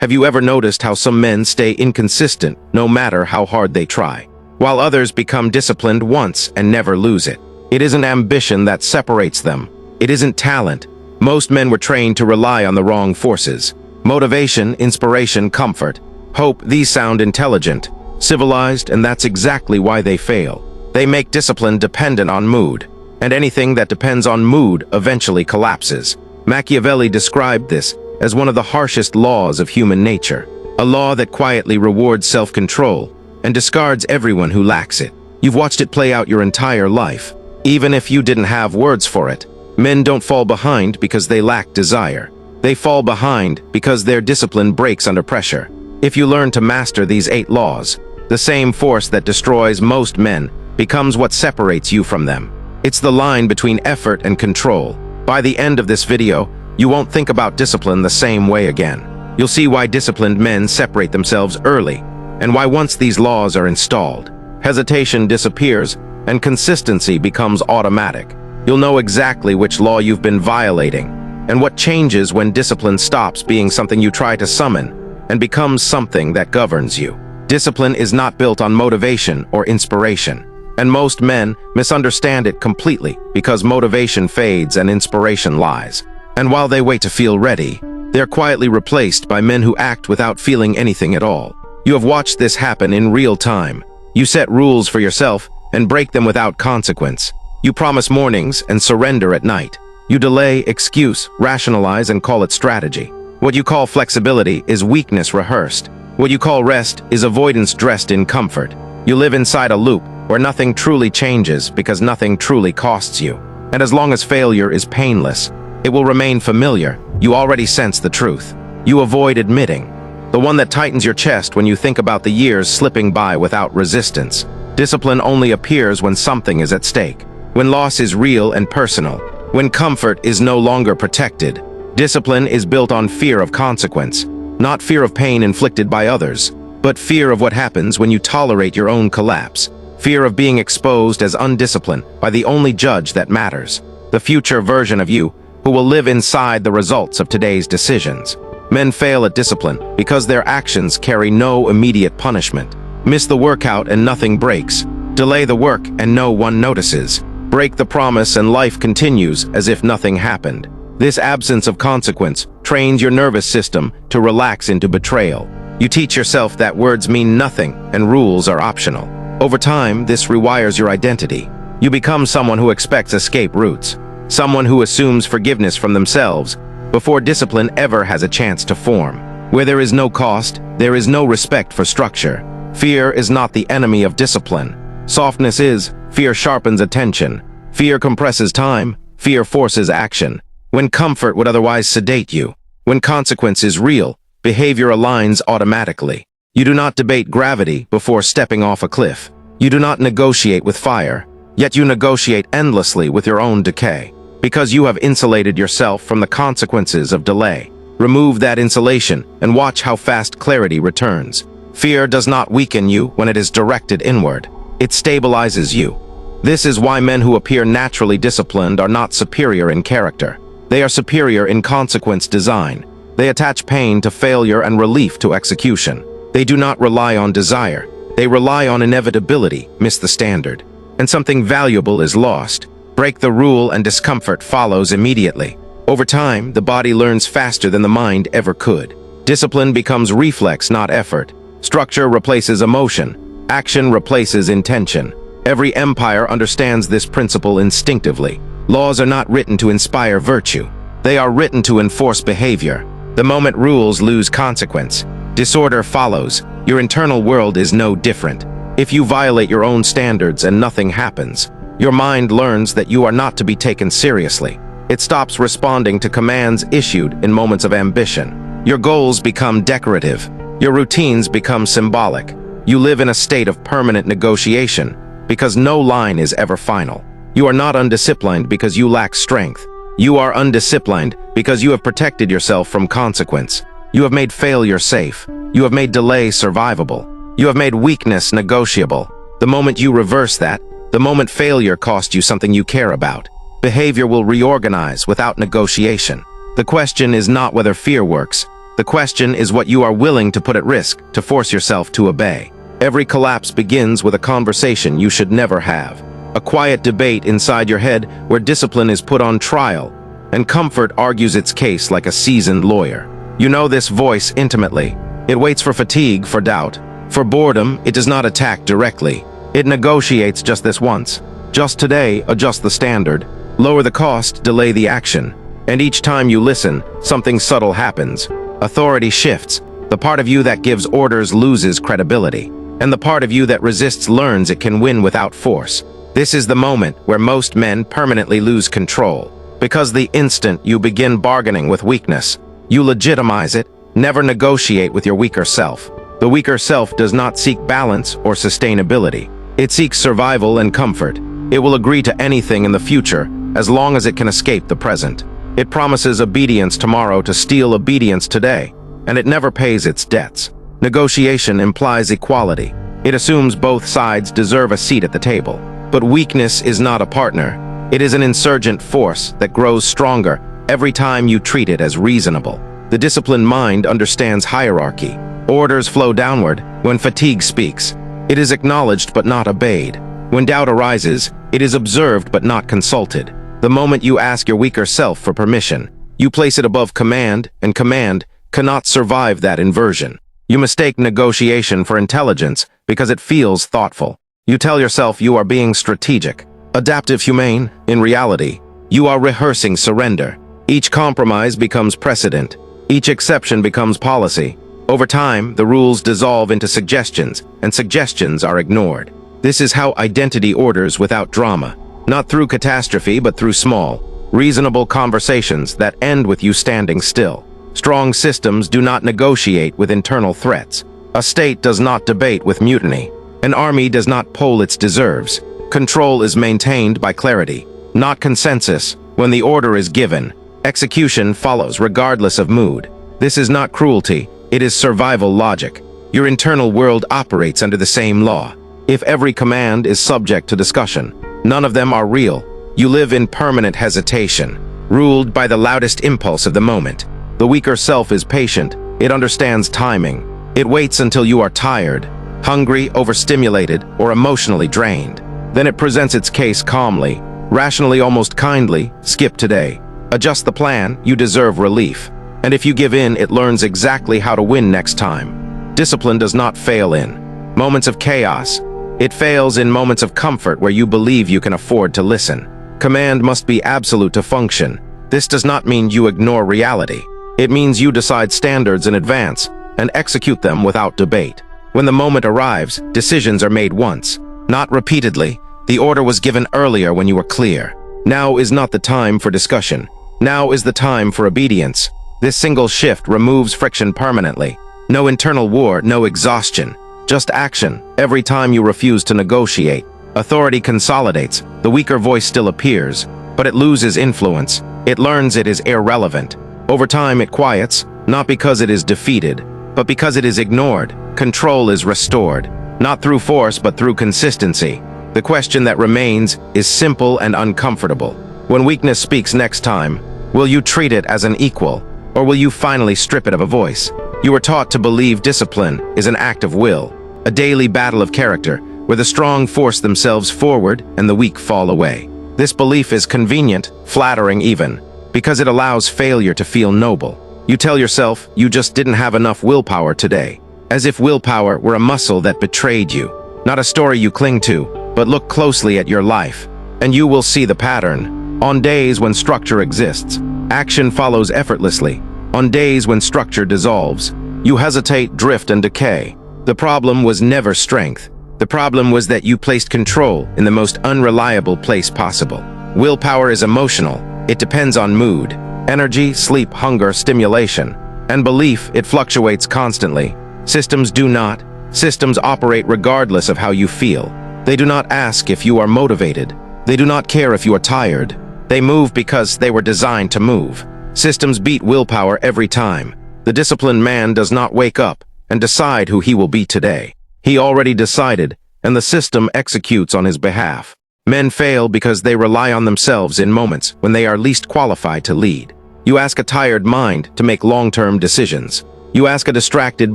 Have you ever noticed how some men stay inconsistent no matter how hard they try, while others become disciplined once and never lose it? It isn't ambition that separates them. It isn't talent. Most men were trained to rely on the wrong forces. Motivation, inspiration, comfort, hope, these sound intelligent, civilized, and that's exactly why they fail. They make discipline dependent on mood, and anything that depends on mood eventually collapses. Machiavelli described this as one of the harshest laws of human nature, a law that quietly rewards self-control and discards everyone who lacks it. You've watched it play out your entire life. Even if you didn't have words for it, men don't fall behind because they lack desire. They fall behind because their discipline breaks under pressure. If you learn to master these 8 laws, the same force that destroys most men becomes what separates you from them. It's the line between effort and control. By the end of this video, you won't think about discipline the same way again. You'll see why disciplined men separate themselves early, and why once these laws are installed, hesitation disappears and consistency becomes automatic. You'll know exactly which law you've been violating, and what changes when discipline stops being something you try to summon and becomes something that governs you. Discipline is not built on motivation or inspiration, and most men misunderstand it completely because motivation fades and inspiration lies. And while they wait to feel ready, they're quietly replaced by men who act without feeling anything at all. You have watched this happen in real time. You set rules for yourself and break them without consequence. You promise mornings and surrender at night. You delay, excuse, rationalize, and call it strategy. What you call flexibility is weakness rehearsed. What you call rest is avoidance dressed in comfort. You live inside a loop where nothing truly changes because nothing truly costs you. And as long as failure is painless, it will remain familiar. You already sense the truth. You avoid admitting, the one that tightens your chest when you think about the years slipping by without resistance. Discipline only appears when something is at stake, when loss is real and personal, when comfort is no longer protected. Discipline is built on fear of consequence, not fear of pain inflicted by others, but fear of what happens when you tolerate your own collapse, fear of being exposed as undisciplined by the only judge that matters, the future version of you who will live inside the results of today's decisions. Men fail at discipline because their actions carry no immediate punishment. Miss the workout and nothing breaks. Delay the work and no one notices. Break the promise and life continues as if nothing happened. This absence of consequence trains your nervous system to relax into betrayal. You teach yourself that words mean nothing and rules are optional. Over time, this rewires your identity. You become someone who expects escape routes, someone who assumes forgiveness from themselves before discipline ever has a chance to form. Where there is no cost, there is no respect for structure. Fear is not the enemy of discipline. Softness is. Fear sharpens attention. Fear compresses time. Fear forces action. When comfort would otherwise sedate you, when consequence is real, behavior aligns automatically. You do not debate gravity before stepping off a cliff. You do not negotiate with fire, yet you negotiate endlessly with your own decay, because you have insulated yourself from the consequences of delay. Remove that insulation and watch how fast clarity returns. Fear does not weaken you when it is directed inward. It stabilizes you. This is why men who appear naturally disciplined are not superior in character. They are superior in consequence design. They attach pain to failure and relief to execution. They do not rely on desire. They rely on inevitability. Miss the standard, and something valuable is lost. Break the rule and discomfort follows immediately. Over time, the body learns faster than the mind ever could. Discipline becomes reflex, not effort. Structure replaces emotion. Action replaces intention. Every empire understands this principle instinctively. Laws are not written to inspire virtue. They are written to enforce behavior. The moment rules lose consequence, disorder follows. Your internal world is no different. If you violate your own standards and nothing happens, your mind learns that you are not to be taken seriously. It stops responding to commands issued in moments of ambition. Your goals become decorative. Your routines become symbolic. You live in a state of permanent negotiation because no line is ever final. You are not undisciplined because you lack strength. You are undisciplined because you have protected yourself from consequence. You have made failure safe. You have made delay survivable. You have made weakness negotiable. The moment you reverse that, the moment failure costs you something you care about, behavior will reorganize without negotiation. The question is not whether fear works. The question is what you are willing to put at risk to force yourself to obey. Every collapse begins with a conversation you should never have. A quiet debate inside your head where discipline is put on trial, and comfort argues its case like a seasoned lawyer. You know this voice intimately. It waits for fatigue, for doubt. For boredom, it does not attack directly. It negotiates just this once. Just today, adjust the standard. Lower the cost, delay the action. And each time you listen, something subtle happens. Authority shifts. The part of you that gives orders loses credibility. And the part of you that resists learns it can win without force. This is the moment where most men permanently lose control. Because the instant you begin bargaining with weakness, you legitimize it, never negotiate with your weaker self. The weaker self does not seek balance or sustainability. It seeks survival and comfort. It will agree to anything in the future as long as it can escape the present. It promises obedience tomorrow to steal obedience today, and it never pays its debts. Negotiation implies equality. It assumes both sides deserve a seat at the table. But weakness is not a partner. It is an insurgent force that grows stronger every time you treat it as reasonable. The disciplined mind understands hierarchy. Orders flow downward when fatigue speaks. It is acknowledged but not obeyed. When doubt arises, it is observed but not consulted. The moment you ask your weaker self for permission, you place it above command, and command cannot survive that inversion. You mistake negotiation for intelligence because it feels thoughtful. You tell yourself you are being strategic, adaptive, humane. In reality, you are rehearsing surrender. Each compromise becomes precedent. Each exception becomes policy. Over time, the rules dissolve into suggestions, and suggestions are ignored. This is how identity orders without drama, not through catastrophe but through small, reasonable conversations that end with you standing still. Strong systems do not negotiate with internal threats. A state does not debate with mutiny. An army does not poll its deserves. Control is maintained by clarity, not consensus. When the order is given, execution follows regardless of mood. This is not cruelty, it is survival logic. Your internal world operates under the same law. If every command is subject to discussion, none of them are real. You live in permanent hesitation, ruled by the loudest impulse of the moment. The weaker self is patient. It understands timing. It waits until you are tired, hungry, overstimulated, or emotionally drained. Then it presents its case calmly, rationally, almost kindly. Skip today. Adjust the plan, you deserve relief. And if you give in, it learns exactly how to win next time. Discipline does not fail in moments of chaos. It fails in moments of comfort where you believe you can afford to listen. Command must be absolute to function. This does not mean you ignore reality. It means you decide standards in advance and execute them without debate. When the moment arrives, decisions are made once, not repeatedly. The order was given earlier when you were clear. Now is not the time for discussion. Now is the time for obedience. This single shift removes friction permanently. No internal war, no exhaustion. Just action. Every time you refuse to negotiate, authority consolidates. The weaker voice still appears, but it loses influence. It learns it is irrelevant. Over time it quiets, not because it is defeated, but because it is ignored. Control is restored, not through force but through consistency. The question that remains is simple and uncomfortable. When weakness speaks next time, will you treat it as an equal, or will you finally strip it of a voice? You were taught to believe discipline is an act of will, a daily battle of character, where the strong force themselves forward and the weak fall away. This belief is convenient, flattering even, because it allows failure to feel noble. You tell yourself you just didn't have enough willpower today, as if willpower were a muscle that betrayed you, not a story you cling to, but look closely at your life, and you will see the pattern. On days when structure exists, action follows effortlessly. On days when structure dissolves, you hesitate, drift, and decay. The problem was never strength. The problem was that you placed control in the most unreliable place possible. Willpower is emotional. It depends on mood, energy, sleep, hunger, stimulation, and belief. It fluctuates constantly. Systems do not. Systems operate regardless of how you feel. They do not ask if you are motivated. They do not care if you are tired. They move because they were designed to move. Systems beat willpower every time. The disciplined man does not wake up and decide who he will be today. He already decided, and the system executes on his behalf. Men fail because they rely on themselves in moments when they are least qualified to lead. You ask a tired mind to make long-term decisions. You ask a distracted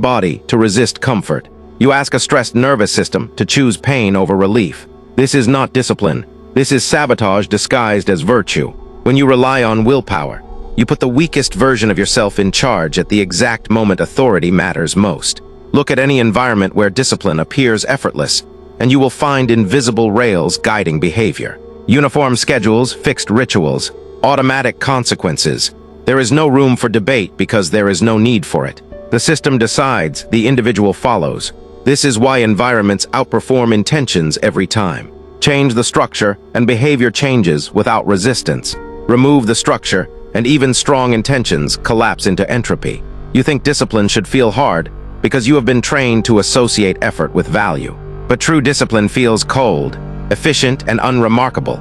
body to resist comfort. You ask a stressed nervous system to choose pain over relief. This is not discipline. This is sabotage disguised as virtue. When you rely on willpower, you put the weakest version of yourself in charge at the exact moment authority matters most. Look at any environment where discipline appears effortless, and you will find invisible rails guiding behavior. Uniform schedules, fixed rituals, automatic consequences. There is no room for debate because there is no need for it. The system decides, the individual follows. This is why environments outperform intentions every time. Change the structure, and behavior changes without resistance. Remove the structure, and even strong intentions collapse into entropy. You think discipline should feel hard because you have been trained to associate effort with value. But true discipline feels cold, efficient, and unremarkable.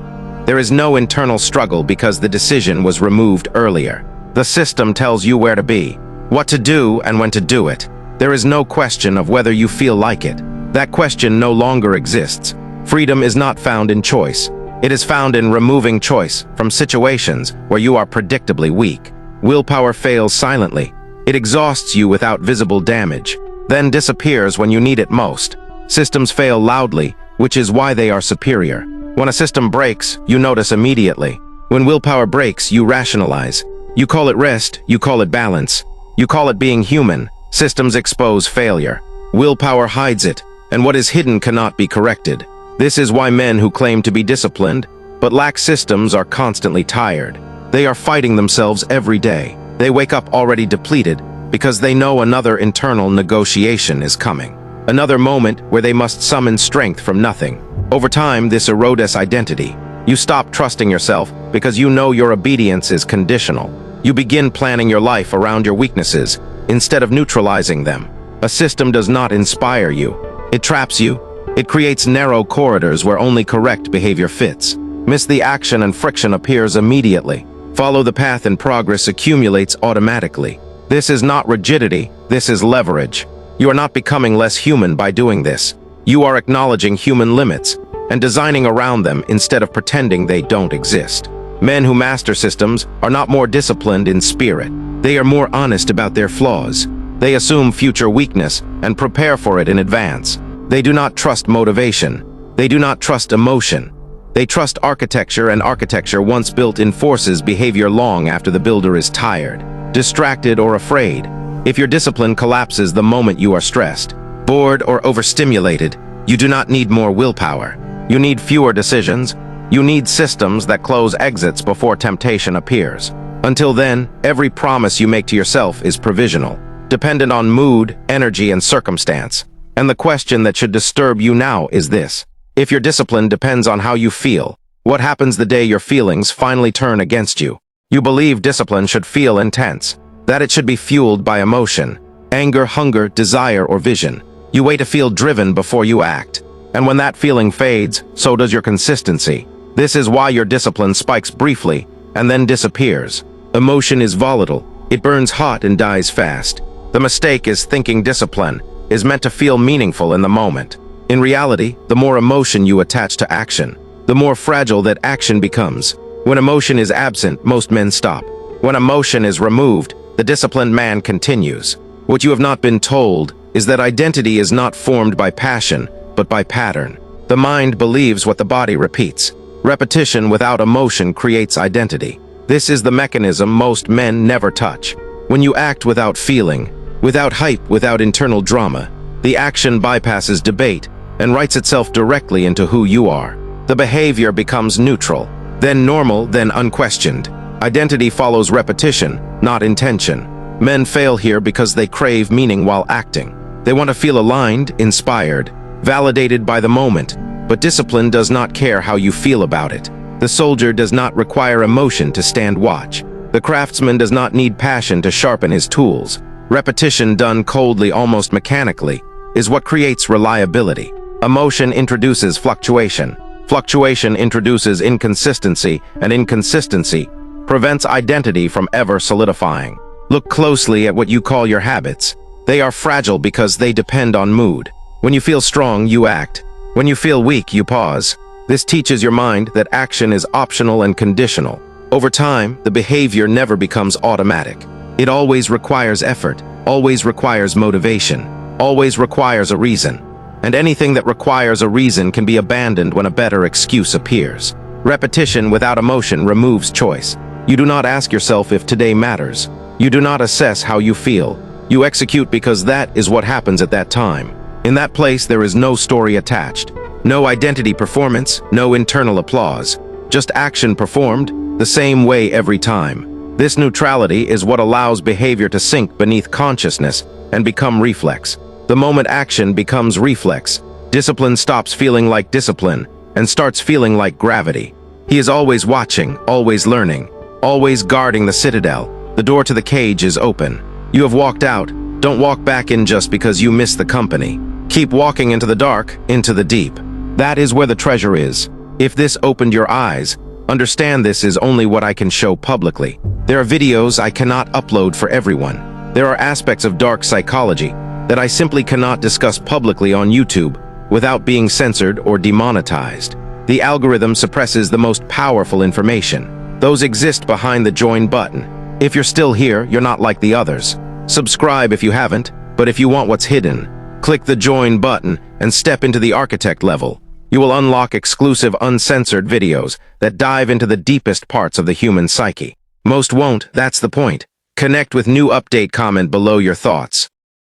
There is no internal struggle because the decision was removed earlier. The system tells you where to be, what to do, and when to do it. There is no question of whether you feel like it. That question no longer exists. Freedom is not found in choice. It is found in removing choice from situations where you are predictably weak. Willpower fails silently. It exhausts you without visible damage, then disappears when you need it most. Systems fail loudly, which is why they are superior. When a system breaks, you notice immediately. When willpower breaks, you rationalize. You call it rest, you call it balance. You call it being human. Systems expose failure. Willpower hides it, and what is hidden cannot be corrected. This is why men who claim to be disciplined, but lack systems are constantly tired. They are fighting themselves every day. They wake up already depleted because they know another internal negotiation is coming. Another moment where they must summon strength from nothing. Over time, this erodes identity. You stop trusting yourself because you know your obedience is conditional. You begin planning your life around your weaknesses instead of neutralizing them. A system does not inspire you. It traps you. It creates narrow corridors where only correct behavior fits. Miss the action and friction appears immediately. Follow the path and progress accumulates automatically. This is not rigidity, this is leverage. You are not becoming less human by doing this. You are acknowledging human limits and designing around them instead of pretending they don't exist. Men who master systems are not more disciplined in spirit. They are more honest about their flaws. They assume future weakness and prepare for it in advance. They do not trust motivation. They do not trust emotion. They trust architecture, and architecture once built enforces behavior long after the builder is tired, distracted, or afraid. If your discipline collapses the moment you are stressed, bored, or overstimulated, you do not need more willpower. You need fewer decisions. You need systems that close exits before temptation appears. Until then, every promise you make to yourself is provisional, dependent on mood, energy, and circumstance. And the question that should disturb you now is this. If your discipline depends on how you feel, what happens the day your feelings finally turn against you? You believe discipline should feel intense, that it should be fueled by emotion, anger, hunger, desire, or vision. You wait to feel driven before you act. And when that feeling fades, so does your consistency. This is why your discipline spikes briefly and then disappears. Emotion is volatile. It burns hot and dies fast. The mistake is thinking discipline is meant to feel meaningful in the moment. In reality, the more emotion you attach to action, the more fragile that action becomes. When emotion is absent, most men stop. When emotion is removed, the disciplined man continues. What you have not been told is that identity is not formed by passion, but by pattern. The mind believes what the body repeats. Repetition without emotion creates identity. This is the mechanism most men never touch. When you act without feeling, without hype, without internal drama, the action bypasses debate and writes itself directly into who you are. The behavior becomes neutral, then normal, then unquestioned. Identity follows repetition, not intention. Men fail here because they crave meaning while acting. They want to feel aligned, inspired, validated by the moment, but discipline does not care how you feel about it. The soldier does not require emotion to stand watch. The craftsman does not need passion to sharpen his tools. Repetition done coldly, almost mechanically, is what creates reliability. Emotion introduces fluctuation. Fluctuation introduces inconsistency, and inconsistency prevents identity from ever solidifying. Look closely at what you call your habits. They are fragile because they depend on mood. When you feel strong, you act. When you feel weak, you pause. This teaches your mind that action is optional and conditional. Over time, the behavior never becomes automatic. It always requires effort, always requires motivation, always requires a reason. And anything that requires a reason can be abandoned when a better excuse appears. Repetition without emotion removes choice. You do not ask yourself if today matters. You do not assess how you feel. You execute because that is what happens at that time. In that place, there is no story attached, no identity performance, no internal applause. Just action performed the same way every time. This neutrality is what allows behavior to sink beneath consciousness and become reflex. The moment action becomes reflex, discipline stops feeling like discipline and starts feeling like gravity. He is always watching, always learning, always guarding the citadel. The door to the cage is open. You have walked out. Don't walk back in just because you miss the company. Keep walking into the dark, into the deep. That is where the treasure is. If this opened your eyes, understand this is only what I can show publicly. There are videos I cannot upload for everyone. There are aspects of dark psychology that I simply cannot discuss publicly on YouTube without being censored or demonetized. The algorithm suppresses the most powerful information. Those exist behind the join button. If you're still here, you're not like the others. Subscribe if you haven't, but if you want what's hidden, click the join button and step into the architect level. You will unlock exclusive uncensored videos that dive into the deepest parts of the human psyche. Most won't, that's the point. Connect with new update comment below your thoughts.